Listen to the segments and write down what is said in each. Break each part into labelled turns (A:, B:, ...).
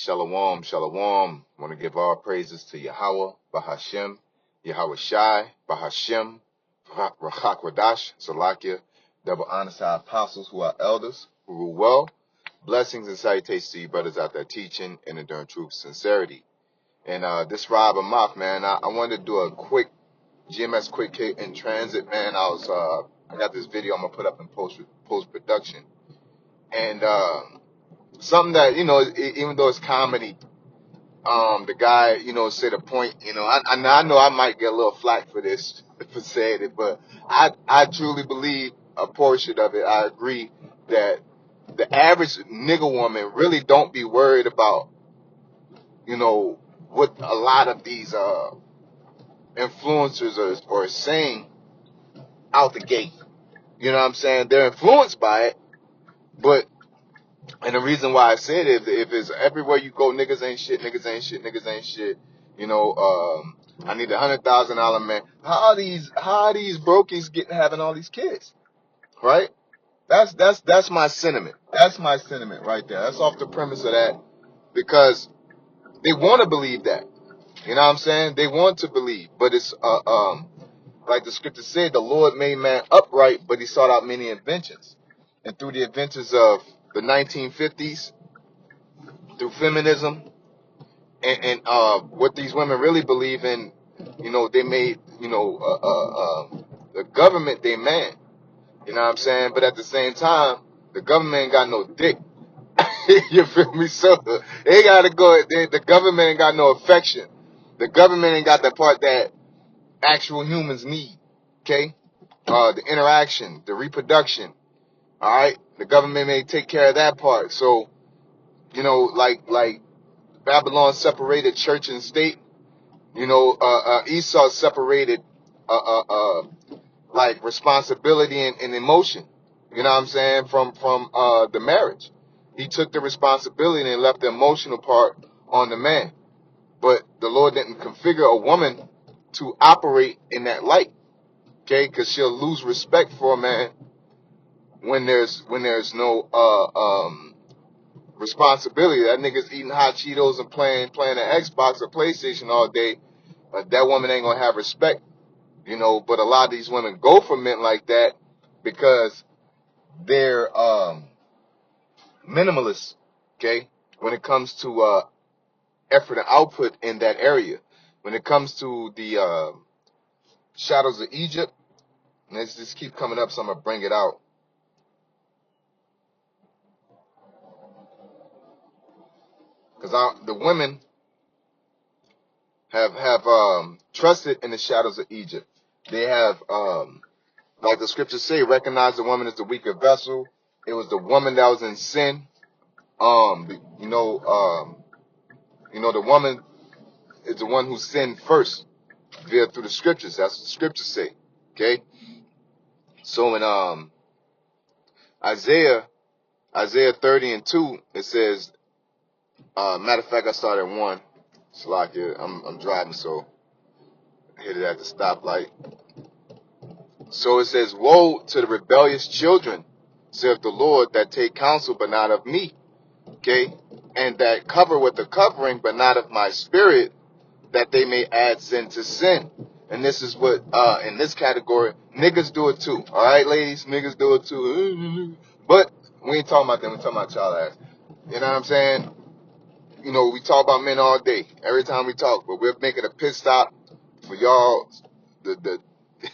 A: Shalom, shalom. I want to give all praises to Yahweh, Bahashem, Yahweh Shai, Bahashem, Rachak Radash, Salakia, double honor to our apostles who are elders, who rule well. Blessings and salutations to you brothers out there teaching and enduring truth, sincerity. And this Rob Amok, man, I wanted to do a quick GMS quick hit in transit, man. I got this video I'm gonna put up in post production, and something that even though it's comedy, the guy said a point. I know I might get a little flack for this for saying it, but I truly believe a portion of it. I agree that the average nigga woman really don't be worried about what a lot of these influencers are saying out the gate. You know what I'm saying? They're influenced by it, but and the reason why I said it, if it's everywhere you go, niggas ain't shit, niggas ain't shit, niggas ain't shit. I need $100,000 man. How are these brokies having all these kids? Right? That's my sentiment. That's my sentiment right there. That's off the premise of that, because they want to believe that. You know what I'm saying? They want to believe, but it's like the scripture said, the Lord made man upright, but he sought out many inventions. And through the inventions of the 1950s, through feminism, and what these women really believe in, they made, the government they man. You know what I'm saying? But at the same time, the government ain't got no dick. You feel me? So they gotta go. The government ain't got no affection. The government ain't got the part that actual humans need. Okay? The interaction, the reproduction. All right? The government may take care of that part. So, like Babylon separated church and state. Esau separated, like responsibility and emotion. You know what I'm saying? From the marriage. He took the responsibility and left the emotional part on the man. But the Lord didn't configure a woman to operate in that light. Okay? Because she'll lose respect for a man when there's no responsibility. That nigga's eating hot Cheetos and playing an Xbox or PlayStation all day. That woman ain't gonna have respect, But a lot of these women go for men like that because they're minimalists. Okay, when it comes to effort and output in that area, when it comes to the shadows of Egypt, and let's just keep coming up, so I'm gonna bring it out. Because the women have trusted in the shadows of Egypt. They have, like the scriptures say, recognize the woman as the weaker vessel. It was the woman that was in sin. The woman is the one who sinned first through the scriptures. That's what the scriptures say. Okay. So in Isaiah 30:2, it says, matter of fact, I started at 1. Salakia, I'm driving, so I hit it at the stoplight. So it says, woe to the rebellious children, saith the Lord, that take counsel, but not of me. Okay? And that cover with the covering, but not of my spirit, that they may add sin to sin. And this is what, in this category, niggas do it too. All right, ladies? Niggas do it too. But we ain't talking about them. We're talking about y'all ass. You know what I'm saying? We talk about men all day, every time we talk, but we're making a pit stop for y'all, the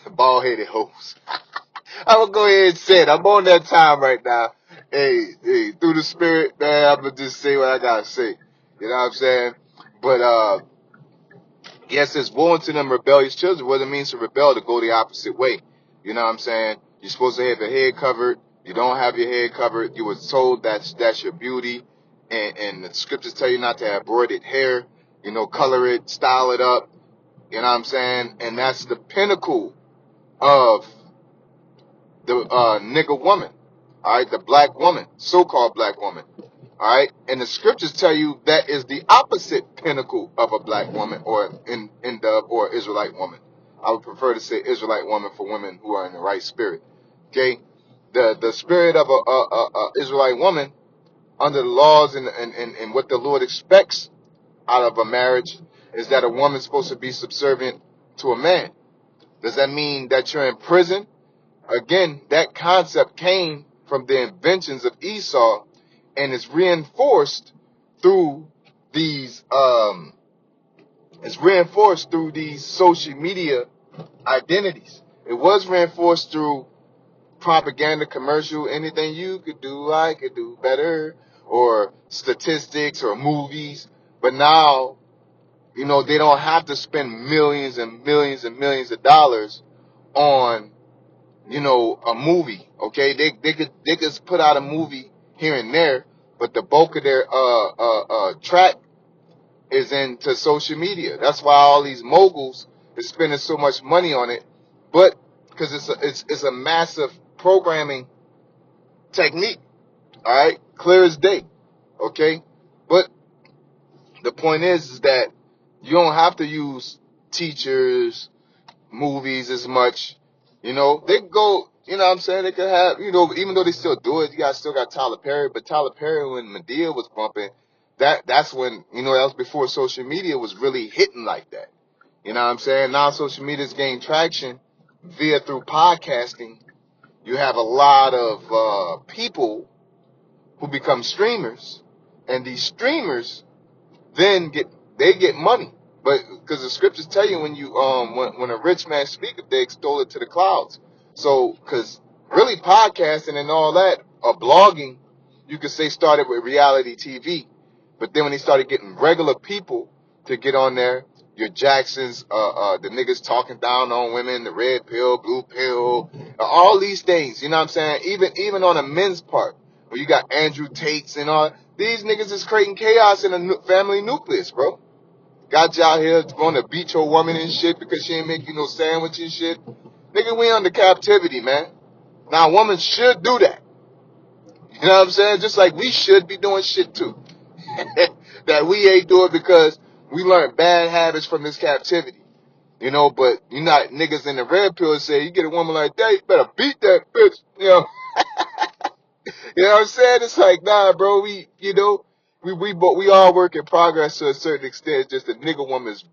A: bald-headed hoes. I'm going to go ahead and say it. I'm on that time right now. Hey, through the spirit, man, I'm going to just say what I got to say. You know what I'm saying? But, yes, it's woe unto them rebellious children. What it means to rebel, to go the opposite way. You know what I'm saying? You're supposed to have your head covered. You don't have your head covered. You were told that's your beauty. And the scriptures tell you not to have braided hair. Color it, style it up. You know what I'm saying? And that's the pinnacle of the nigga woman. All right? The black woman. So-called black woman. All right? And the scriptures tell you that is the opposite pinnacle of a black woman or or Israelite woman. I would prefer to say Israelite woman for women who are in the right spirit. Okay? The spirit of a Israelite woman under the laws and what the Lord expects out of a marriage is that a woman's supposed to be subservient to a man. Does that mean that you're in prison? Again, that concept came from the inventions of Esau and is reinforced through these social media identities. It was reinforced through propaganda, commercial, anything you could do, I could do better, or statistics or movies. But now, they don't have to spend millions and millions and millions of dollars on, a movie. Okay, they could put out a movie here and there, but the bulk of their track is into social media. That's why all these moguls is spending so much money on it, but because it's a massive programming technique. All right, clear as day. Okay, but the point is that you don't have to use teachers, movies as much. They can go. What I'm saying, they could have. Even though they still do it, still got Tyler Perry. But Tyler Perry, when Madea was bumping, that's when that was before social media was really hitting like that. You know what I'm saying? Now social media's gained traction through podcasting. You have a lot of people who become streamers, and these streamers then get money. But because the scriptures tell you when a rich man speaketh, they extol it to the clouds. So because really podcasting and all that or blogging, you could say started with reality TV, but then when they started getting regular people to get on there, your Jacksons, the niggas talking down on women, the red pill, blue pill, all these things. You know what I'm saying? Even on a men's part, where you got Andrew Tates and all these niggas is creating chaos in a family nucleus, bro. Got you out here going to beat your woman and shit because she ain't make you no sandwich and shit. Nigga, we under captivity, man. Now, a woman should do that. You know what I'm saying? Just like we should be doing shit too. That we ain't doing because we learned bad habits from this captivity. But you not niggas in the red pill say you get a woman like that, you better beat that bitch. You know what I'm saying? It's like, nah, bro, we all work in progress to a certain extent. Just a nigga woman is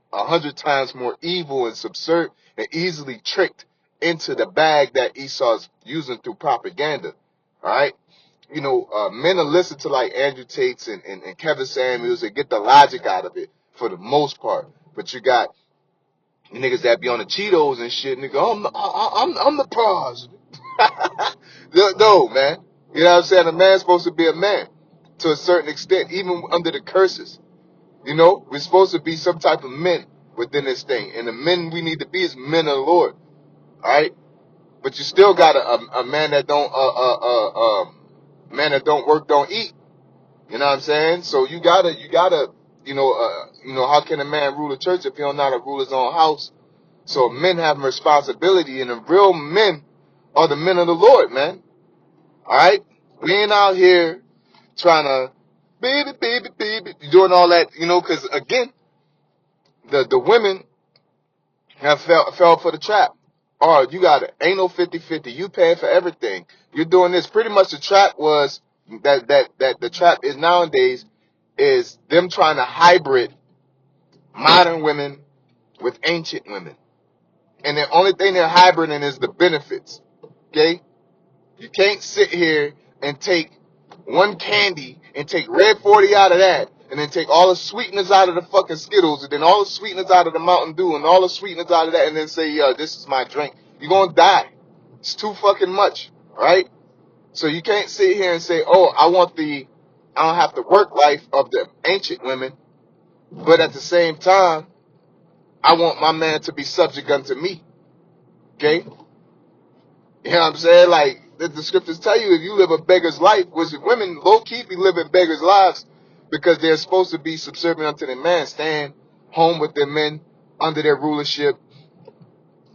A: 100 times more evil and subservient and easily tricked into the bag that Esau's using through propaganda. All right? Men will listen to like Andrew Tates and Kevin Samuels and get the logic out of it for the most part. But you got niggas that be on the Cheetos and shit, nigga, I'm the prize. No, man. You know what I'm saying? A man's supposed to be a man to a certain extent, even under the curses. We're supposed to be some type of men within this thing. And the men we need to be is men of the Lord. All right? But you still got a man that don't work, don't eat. You know what I'm saying? So you gotta how can a man rule a church if he don't know how to rule his own house? So men have a responsibility, and the real men are the men of the Lord, man. All right? We ain't out here trying to baby, doing all that, because again, the women have fell for the trap. Or you got it. Ain't no 50-50. You paying for everything. You're doing this. Pretty much the trap was that the trap is nowadays is them trying to hybrid modern women with ancient women. And the only thing they're hybriding is the benefits. Okay? You can't sit here and take one candy and take red 40 out of that, and then take all the sweeteners out of the fucking Skittles, and then all the sweeteners out of the Mountain Dew, and all the sweeteners out of that, and then say, this is my drink. You're gonna die. It's too fucking much, right? So you can't sit here and say, oh, I don't have the work life of the ancient women, but at the same time, I want my man to be subject unto me. Okay? You know what I'm saying? Like, the scriptures tell you, if you live a beggar's life, which women low-key be living beggars' lives because they're supposed to be subservient unto their man, staying home with their men under their rulership,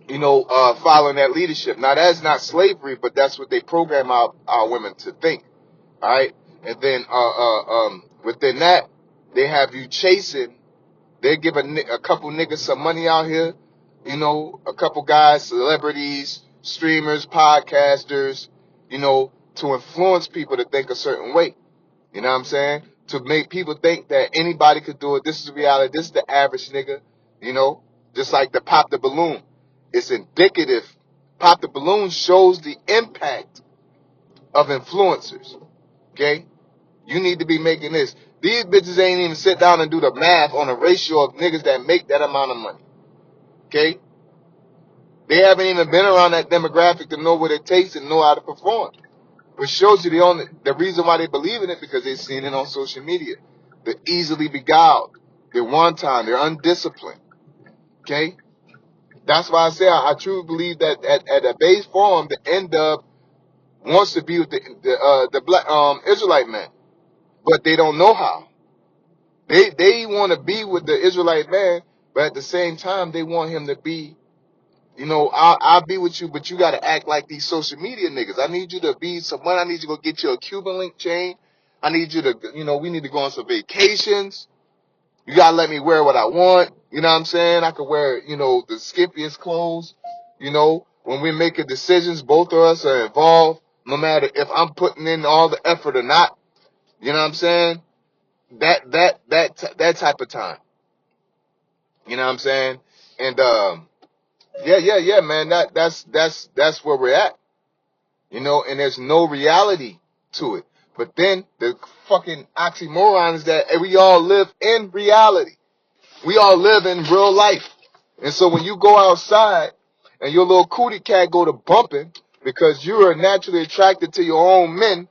A: following that leadership. Now, that's not slavery, but that's what they program our women to think, all right? And then within that, they have you chasing. They give a couple niggas some money out here, a couple guys, celebrities, streamers, podcasters, to influence people to think a certain way. You know what I'm saying? To make people think that anybody could do it. This is reality. This is the average nigga. You know, just like the Pop the Balloon. It's indicative. Pop the Balloon shows the impact of influencers. Okay? You need to be making this. These bitches ain't even sit down and do the math on a ratio of niggas that make that amount of money. Okay? They haven't even been around that demographic to know what it takes and know how to perform. Which shows you the reason why they believe in it, because they've seen it on social media. They're easily beguiled. They're one-time. They're undisciplined. Okay? That's why I say I truly believe that at a base form, the NW wants to be with the black Israelite man, but they don't know how. They want to be with the Israelite man, but at the same time, they want him to be, you know, I'll be with you, but you got to act like these social media niggas. I need you to be someone. I need you to go get you a Cuban link chain. I need you to, you know, we need to go on some vacations. You got to let me wear what I want. You know what I'm saying? I could wear, you know, the skimpiest clothes. You know, when we're making decisions, both of us are involved, no matter if I'm putting in all the effort or not. You know what I'm saying? That type of time. You know what I'm saying? And yeah, man. That's where we're at. You know, and there's no reality to it. But then the fucking oxymoron is that we all live in reality. We all live in real life. And so when you go outside and your little cootie cat go to bumping because you are naturally attracted to your own men,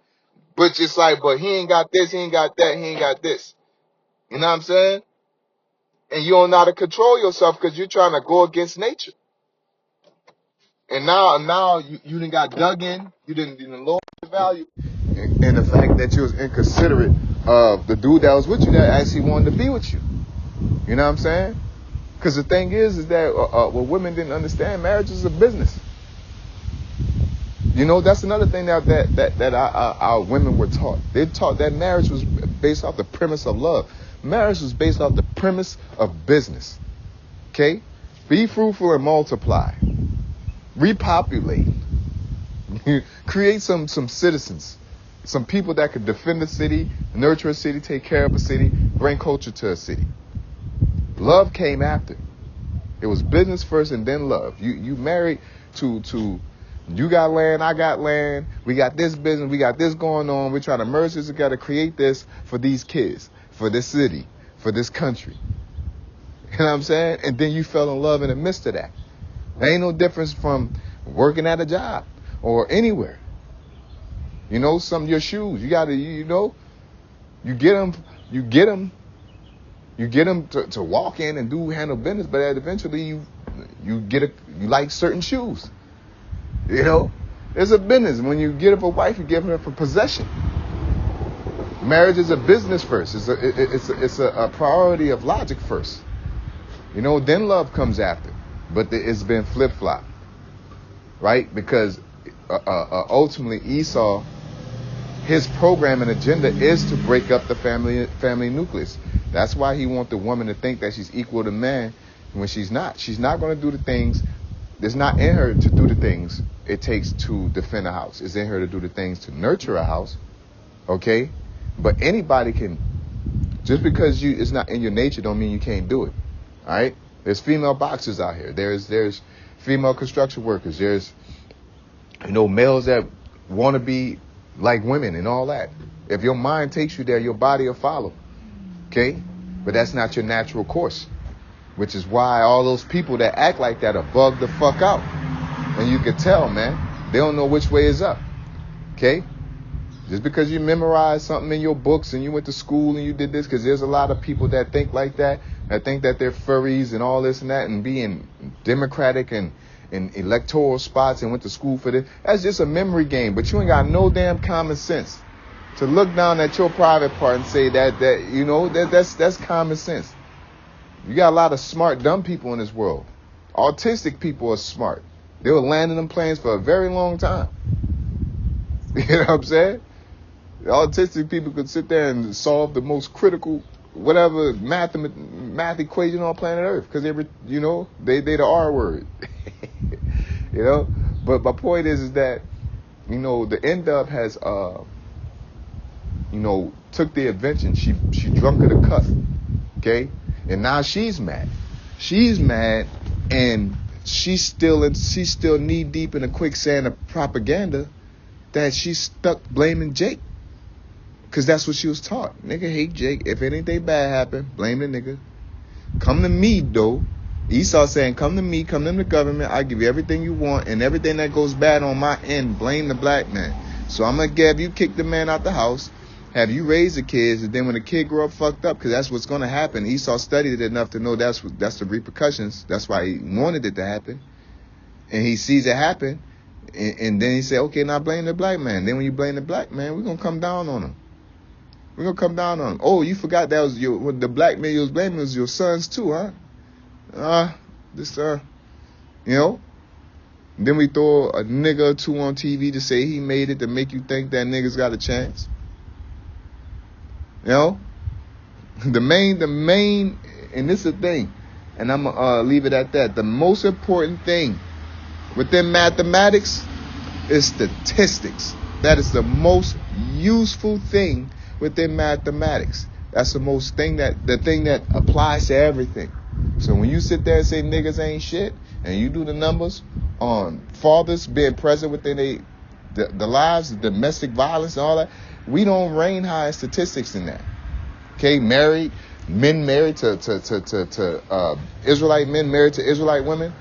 A: but just like, but he ain't got this, he ain't got that, he ain't got this. You know what I'm saying? And you don't know how to control yourself because you're trying to go against nature. And now you done got dug in, you didn't lower the value. And the fact that you was inconsiderate of the dude that was with you that actually wanted to be with you. You know what I'm saying? Because the thing is that what women didn't understand, marriage is a business. You know, that's another thing that our women were taught. They taught that marriage was based off the premise of love. Marriage was based off the premise of business. Okay? Be fruitful and multiply. Repopulate. Create some citizens. Some people that could defend a city, nurture a city, take care of a city, bring culture to a city. Love came after. It was business first and then love. You married to you got land, I got land, we got this business, we got this going on, we're trying to merge this together, create this for these kids, for this city, for this country. You know what I'm saying? And then you fell in love in the midst of that. There ain't no difference from working at a job or anywhere. You know, some of your shoes, you got to, you know, you get them to walk in and handle business, but eventually you like certain shoes. You know, it's a business. When you get up a wife, you give her for possession. Marriage is a business first. It's a priority of logic first. You know, then love comes after. But it's been flip-flop, right? Because ultimately Esau, his program and agenda is to break up the family nucleus. That's why he wants the woman to think that she's equal to man when she's not. She's not going to do the things. It's not in her to do the things it takes to defend a house. It's in her to do the things to nurture a house. Okay? But anybody can. Just because it's not in your nature don't mean you can't do it. All right? There's female boxers out here. There's female construction workers. There's, you know, males that want to be like women and all that. If your mind takes you there, your body will follow. Okay? But that's not your natural course. Which is why all those people that act like that are bugged the fuck out. And you can tell, man. They don't know which way is up. Okay? Just because you memorized something in your books and you went to school and you did this, because there's a lot of people that think like that think that they're furries and all this and that and being democratic and in electoral spots and went to school for this. That's just a memory game. But you ain't got no damn common sense to look down at your private part and say that you know, that's common sense. You got a lot of smart, dumb people in this world. Autistic people are smart. They were landing them planes for a very long time. You know what I'm saying? Autistic people could sit there and solve the most critical, whatever math equation on planet Earth because they the R word. You know, but my point is that, you know, the NW has took the invention. She drunk of the cup. Okay? And now she's mad. She's mad, and she's still knee deep in a quicksand of propaganda that she's stuck blaming Jake. Because that's what she was taught. Nigga hate Jake. If anything bad happen, blame the nigga. Come to me, though. Esau saying, come to me, come to the government. I give you everything you want, and everything that goes bad on my end, blame the black man. So I'm going to have you kick the man out the house, have you raise the kids, and then when the kid grow up fucked up, because that's what's going to happen. Esau studied it enough to know that's the repercussions. That's why he wanted it to happen. And he sees it happen, and then he said, okay, now blame the black man. Then when you blame the black man, we're going to come down on him. We're going to come down on him. Oh, you forgot that was the black man you was blaming was your sons too, huh? You know? Then we throw a nigga or two on TV to say he made it to make you think that niggas got a chance. You know? The main, and this is the thing, and I'm going to leave it at that. The most important thing within mathematics is statistics. That is the most useful thing within mathematics. That's the thing that applies to everything. So when you sit there and say niggas ain't shit, and you do the numbers on fathers being present within the lives, the domestic violence and all that, we don't reign high in statistics in that. Okay, men married to Israelite men married to Israelite women,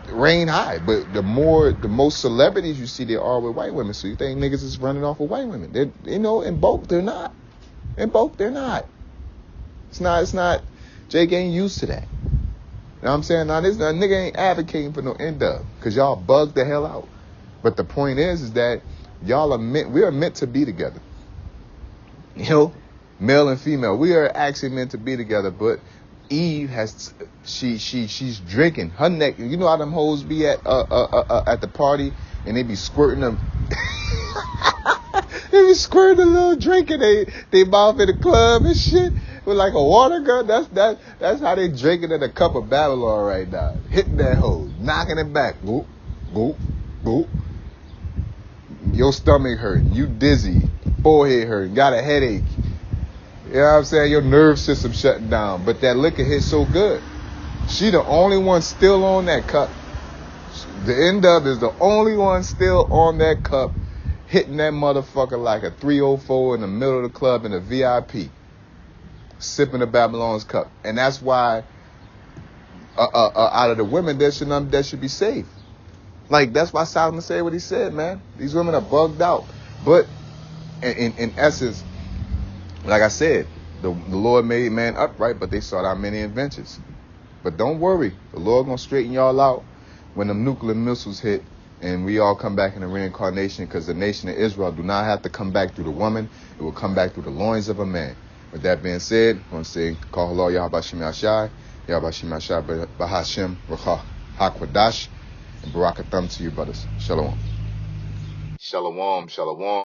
A: reign high. But the most celebrities you see, there are with white women. So you think niggas is running off with white women? In both they're not. In both they're not. It's not. Jake ain't used to that. You know what I'm saying? Now this nigga ain't advocating for no end up, because y'all bugged the hell out. But the point is that we are meant to be together. You know, male and female. We are actually meant to be together, but Eve she's drinking. Her neck, you know how them hoes be at the party and they be squirting them. They be squirting a little drink in they mouth in the club and shit with like a water gun. That's how they drinking in a cup of Babylon right now. Hitting that hose, knocking it back. Whoop, whoop, whoop. Your stomach hurting, you dizzy, forehead hurting, got a headache. You know what I'm saying? Your nerve system shutting down. But that liquor hit so good. She the only one still on that cup. The end up is the only one still on that cup, hitting that motherfucker like a 304 in the middle of the club in a VIP, sipping the Babylon's cup. And that's why out of the women, there should be safe. Like, that's why Solomon said what he said, man. These women are bugged out. But in essence, like I said, the Lord made man upright, but they sought out many inventions. But don't worry, the Lord gonna straighten y'all out when them nuclear missiles hit and we all come back in the reincarnation, because the nation of Israel do not have to come back through the woman. It will come back through the loins of a man. With that being said, I'm going to say, Call Allah Yahabashim Yashai, Yahabashim Yashai Bahashim Rakha Hakwadash, and Barakatham to you, brothers. Shalom. Shalom, shalom.